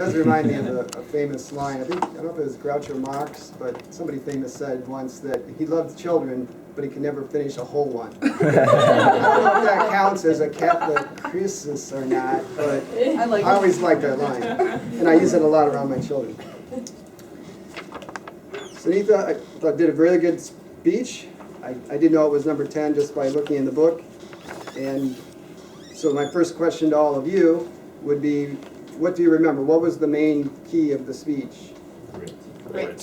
It does remind me of a famous line. I don't know if it was Groucho Marx, but somebody famous said once that he loved children, but he could never finish a whole one. I don't know if that counts as a Catholic crisis or not, but I always like that line, and I use it a lot around my children. Sunitha, I thought did a really good speech. I didn't know it was number 10 just by looking in the book. And so my first question to all of you would be, what do you remember? What was the main key of the speech? Great. Right?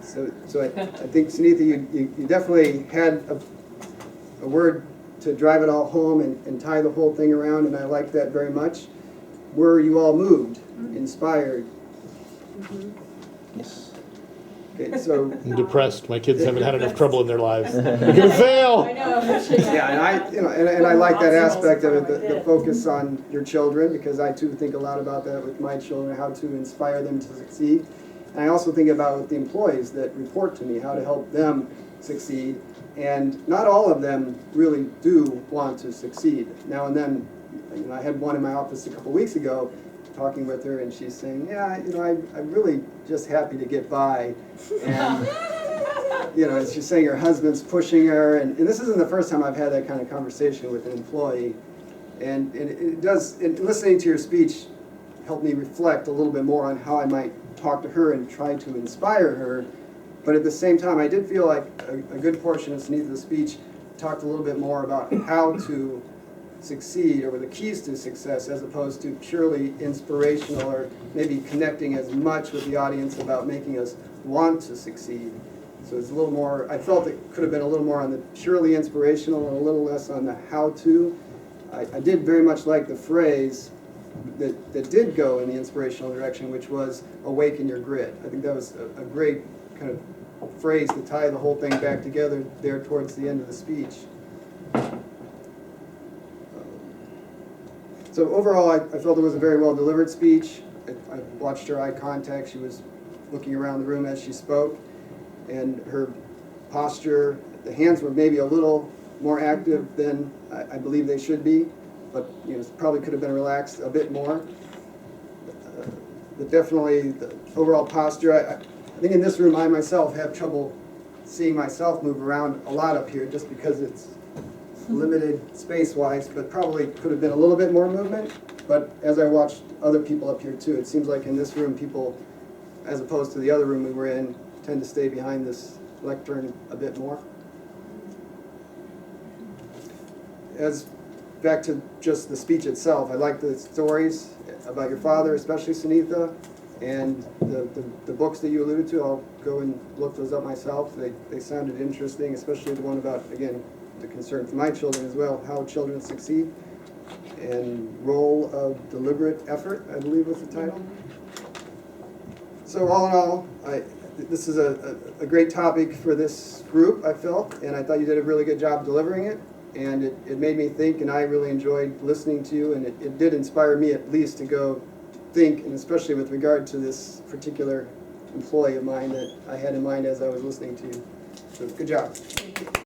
So I think, Sunitha, you definitely had a word to drive it all home and tie the whole thing around, and I like that very much. Were you all moved, inspired? Yes. Okay, so I'm depressed. My kids haven't had enough trouble in their lives. They're gonna fail. I know. yeah, and I like that aspect of it, the focus on your children, because I too think a lot about that with my children, how to inspire them to succeed. And I also think about with the employees that report to me, how to help them succeed. And not all of them really do want to succeed. Now and then, I had one in my office a couple weeks ago, talking with her, and she's saying, yeah, I'm really just happy to get by. And, she's saying her husband's pushing her, and this isn't the first time I've had that kind of conversation with an employee. And it does, and listening to your speech helped me reflect a little bit more on how I might talk to her and try to inspire her. But at the same time, I did feel like a good portion of Sunitha's speech talked a little bit more about how to succeed, or the keys to success, as opposed to purely inspirational, or maybe connecting as much with the audience about making us want to succeed. So it's a little more, I felt it could have been a little more on the purely inspirational and a little less on the how-to. I did very much like the phrase that did go in the inspirational direction, which was awaken your grit. I think that was a great kind of phrase to tie the whole thing back together there towards the end of the speech. So overall, I felt it was a very well-delivered speech. I watched her eye contact. She was looking around the room as she spoke. And her posture, the hands were maybe a little more active than I believe they should be. But probably could have been relaxed a bit more. But definitely, the overall posture, I think in this room, I myself have trouble seeing myself move around a lot up here just because it's limited space-wise, but probably could have been a little bit more movement. But as I watched other people up here too, it seems like in this room people, as opposed to the other room we were in, tend to stay behind this lectern a bit more. As back to just the speech itself, I like the stories about your father, especially Sunitha, and the books that you alluded to. I'll go and look those up myself. They sounded interesting, especially the one about, again, the concern for my children as well, how children succeed, and role of deliberate effort, I believe was the title. So all in all, this is a great topic for this group, I felt, and I thought you did a really good job delivering it, and it made me think, and I really enjoyed listening to you, and it did inspire me at least to go think, and especially with regard to this particular employee of mine that I had in mind as I was listening to you. So good job.